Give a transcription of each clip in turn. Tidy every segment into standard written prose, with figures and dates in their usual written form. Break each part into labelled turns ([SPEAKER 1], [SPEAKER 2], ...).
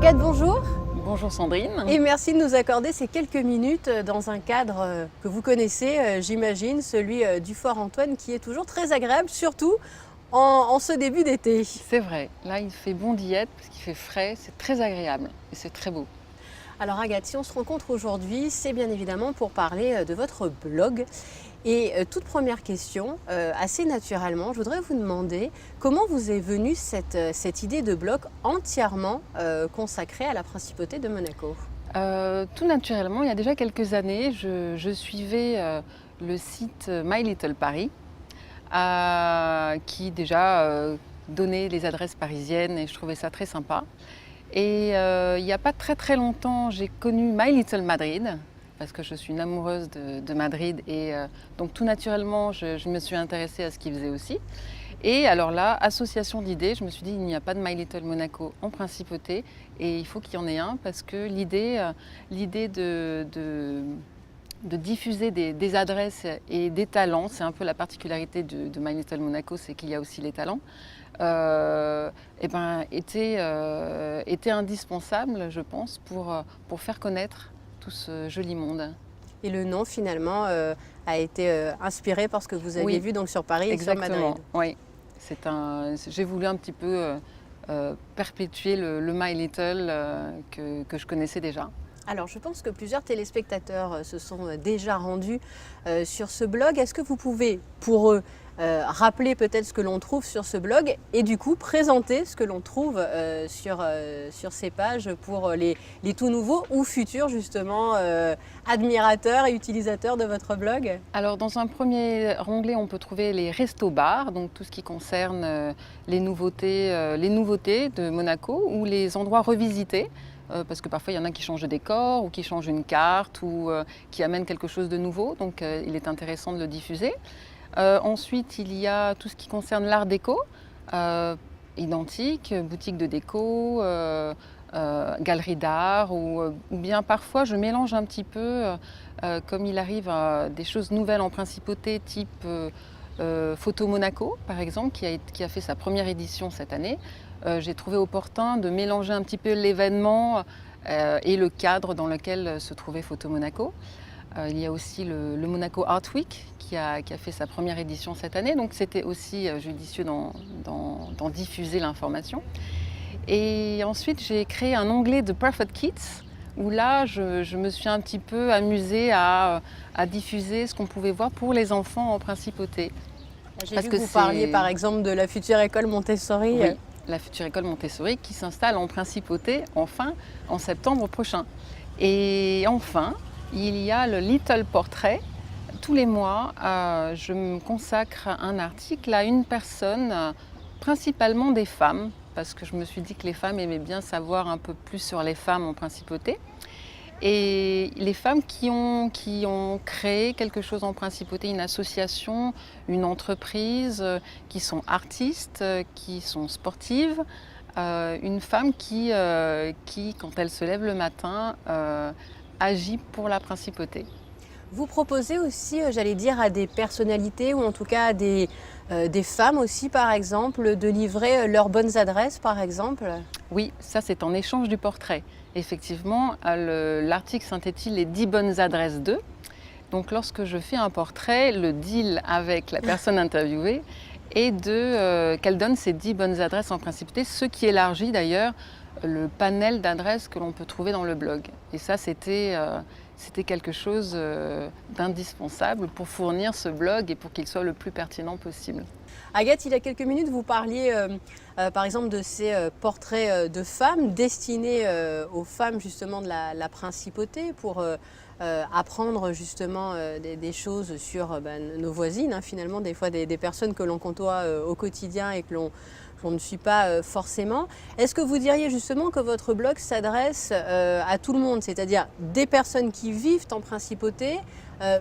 [SPEAKER 1] Agathe, bonjour.
[SPEAKER 2] Bonjour Sandrine.
[SPEAKER 1] Et merci de nous accorder ces quelques minutes dans un cadre que vous connaissez, j'imagine, celui du Fort Antoine, qui est toujours très agréable, surtout en ce début d'été.
[SPEAKER 2] C'est vrai, là il fait bon d'y être parce qu'il fait frais, c'est très agréable et c'est très beau.
[SPEAKER 1] Alors Agathe, si on se rencontre aujourd'hui, c'est bien évidemment pour parler de votre blog. Et toute première question, assez naturellement, je voudrais vous demander comment vous est venue cette idée de blog entièrement consacrée à la principauté de Monaco.
[SPEAKER 2] Tout naturellement, il y a déjà quelques années, je suivais le site My Little Paris qui déjà donnait les adresses parisiennes et je trouvais ça très sympa. Et il n'y a pas très longtemps, j'ai connu My Little Madrid parce que je suis une amoureuse de Madrid et donc tout naturellement, je me suis intéressée à ce qu'ils faisaient aussi. Et alors là, association d'idées, je me suis dit il n'y a pas de My Little Monaco en principauté et il faut qu'il y en ait un parce que l'idée de diffuser des adresses et des talents, c'est un peu la particularité de My Little Monaco, c'est qu'il y a aussi les talents, était indispensable, je pense, pour faire connaître tout ce joli monde.
[SPEAKER 1] Et le nom finalement a été inspiré par ce que vous aviez vu donc sur Paris et sur Madrid.
[SPEAKER 2] Exactement, oui. J'ai voulu un petit peu perpétuer le My Little que je connaissais déjà.
[SPEAKER 1] Alors je pense que plusieurs téléspectateurs se sont déjà rendus sur ce blog. Est-ce que vous pouvez pour eux rappeler peut-être ce que l'on trouve sur ce blog et du coup présenter ce que l'on trouve sur ces pages pour les tout nouveaux ou futurs justement admirateurs et utilisateurs de votre blog?
[SPEAKER 2] Alors dans un premier onglet, on peut trouver les restos-bars, donc tout ce qui concerne les nouveautés de Monaco ou les endroits revisités. Parce que parfois il y en a qui changent de décor ou qui changent une carte ou qui amènent quelque chose de nouveau, donc il est intéressant de le diffuser. Ensuite, il y a tout ce qui concerne l'art déco, identique, boutique de déco, galerie d'art, ou bien parfois je mélange un petit peu, comme il arrive à des choses nouvelles en principauté, type Photo Monaco, par exemple, qui a fait sa première édition cette année. J'ai trouvé opportun de mélanger un petit peu l'événement et le cadre dans lequel se trouvait Photo Monaco. Il y a aussi le Monaco Art Week qui a fait sa première édition cette année, donc c'était aussi judicieux d'en diffuser l'information. Et ensuite, j'ai créé un onglet de Perfect Kids où là, je me suis un petit peu amusée à diffuser ce qu'on pouvait voir pour les enfants en principauté.
[SPEAKER 1] J'ai vu que vous parliez par exemple de la future école Montessori.
[SPEAKER 2] Oui, la future école Montessori qui s'installe en principauté enfin en septembre prochain. Et enfin, il y a le Little Portrait. Tous les mois, je me consacre un article à une personne, principalement des femmes, parce que je me suis dit que les femmes aimaient bien savoir un peu plus sur les femmes en principauté. Et les femmes qui ont créé quelque chose en principauté, une association, une entreprise, qui sont artistes, qui sont sportives, une femme qui, quand elle se lève le matin, agit pour la principauté.
[SPEAKER 1] Vous proposez aussi, j'allais dire, à des personnalités ou en tout cas à des femmes aussi, par exemple, de livrer leurs bonnes adresses, par exemple?
[SPEAKER 2] Oui, ça c'est en échange du portrait. Effectivement, l'article s'intitule Les 10 bonnes adresses d'eux. Donc lorsque je fais un portrait, le deal avec la personne interviewée est qu'elle donne ces 10 bonnes adresses en principauté, ce qui élargit d'ailleurs le panel d'adresses que l'on peut trouver dans le blog. Et ça, c'était quelque chose d'indispensable pour fournir ce blog et pour qu'il soit le plus pertinent possible.
[SPEAKER 1] Agathe, il y a quelques minutes, vous parliez par exemple de ces portraits de femmes destinés aux femmes justement de la principauté pour apprendre justement des choses sur nos voisines, finalement, des fois des personnes que l'on côtoie au quotidien et que l'on ne suit pas forcément. Est-ce que vous diriez justement que votre blog s'adresse à tout le monde, c'est-à-dire des personnes qui vivent en principauté,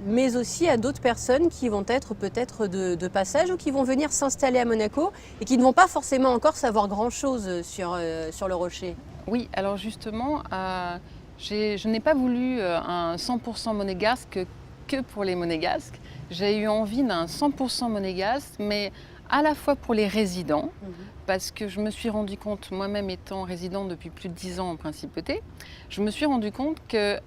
[SPEAKER 1] mais aussi à d'autres personnes qui vont être peut-être de passage ou qui vont venir s'installer à Monaco et qui ne vont pas forcément encore savoir grand-chose sur le Rocher?
[SPEAKER 2] Oui, alors justement, je n'ai pas voulu un 100% monégasque que pour les monégasques. J'ai eu envie d'un 100% monégasque, mais à la fois pour les résidents, parce que je me suis rendu compte, moi-même étant résidente depuis plus de 10 ans en principauté, je me suis rendu compte que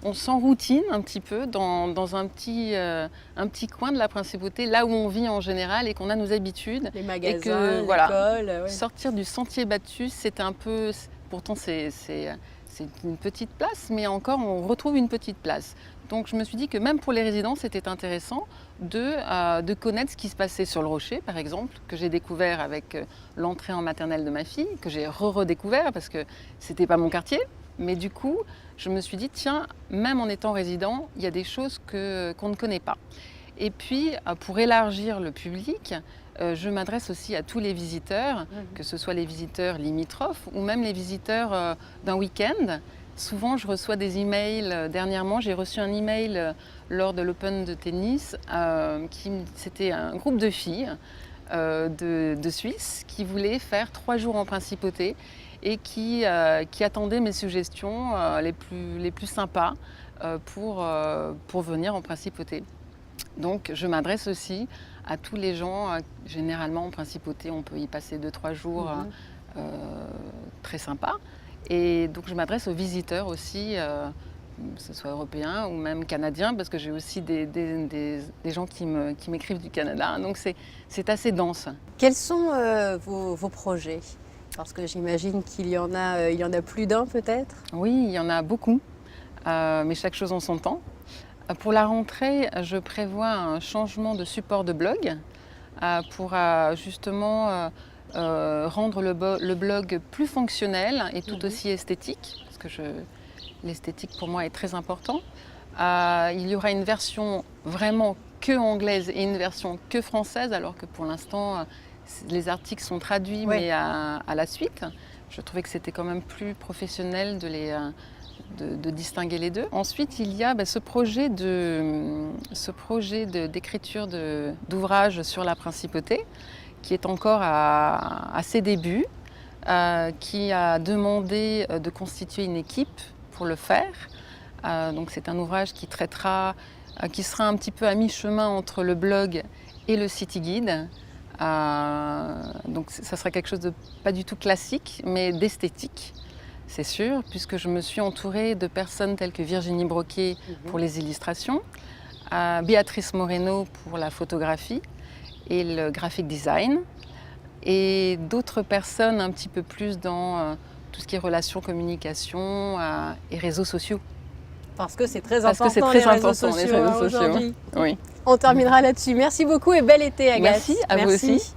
[SPEAKER 2] on s'enroutine un petit peu dans un petit coin de la principauté, là où on vit en général et qu'on a nos habitudes.
[SPEAKER 1] Les
[SPEAKER 2] Et
[SPEAKER 1] magasins,
[SPEAKER 2] que
[SPEAKER 1] l'école, ouais.
[SPEAKER 2] sortir du sentier battu, c'est un peu... Pourtant, c'est une petite place, mais encore, on retrouve une petite place. Donc je me suis dit que même pour les résidents, c'était intéressant de connaître ce qui se passait sur le Rocher, par exemple, que j'ai découvert avec l'entrée en maternelle de ma fille, que j'ai redécouvert parce que c'était pas mon quartier. Mais du coup, je me suis dit, tiens, même en étant résident, il y a des choses qu'on ne connaît pas. Et puis, pour élargir le public, je m'adresse aussi à tous les visiteurs, que ce soit les visiteurs limitrophes ou même les visiteurs d'un week-end. Souvent, je reçois des emails. Dernièrement, j'ai reçu un email lors de l'Open de tennis. C'était un groupe de filles de Suisse qui voulaient faire 3 jours en principauté et qui attendaient mes suggestions les plus sympas pour venir en principauté. Donc, je m'adresse aussi à tous les gens. Généralement, en principauté, on peut y passer 2-3 jours très sympas. Et donc, je m'adresse aux visiteurs aussi, que ce soit européens ou même canadiens, parce que j'ai aussi des gens qui m'écrivent du Canada. Donc, c'est assez dense.
[SPEAKER 1] Quels sont vos projets? Parce que j'imagine qu'il y en a plus d'un peut-être.
[SPEAKER 2] Oui, il y en a beaucoup, mais chaque chose en son temps. Pour la rentrée, je prévois un changement de support de blog pour justement rendre le blog plus fonctionnel et tout aussi esthétique, parce que l'esthétique pour moi est très important. Il y aura une version vraiment que anglaise et une version que française, alors que pour l'instant, les articles sont traduits, mais à la suite. Je trouvais que c'était quand même plus professionnel de distinguer les deux. Ensuite, il y a ce projet d'écriture d'ouvrages sur la principauté, qui est encore à ses débuts, qui a demandé de constituer une équipe pour le faire. Donc c'est un ouvrage qui sera un petit peu à mi-chemin entre le blog et le city guide. Donc ça sera quelque chose de pas du tout classique, mais d'esthétique. C'est sûr, puisque je me suis entourée de personnes telles que Virginie Broquet pour les illustrations, Béatrice Moreno pour la photographie et le graphic design, et d'autres personnes un petit peu plus dans tout ce qui est relations, communication et réseaux sociaux.
[SPEAKER 1] Parce que c'est très important, les réseaux sociaux aujourd'hui.
[SPEAKER 2] Oui.
[SPEAKER 1] On terminera là-dessus. Merci beaucoup et bel été, Agathe.
[SPEAKER 2] Merci, à vous aussi.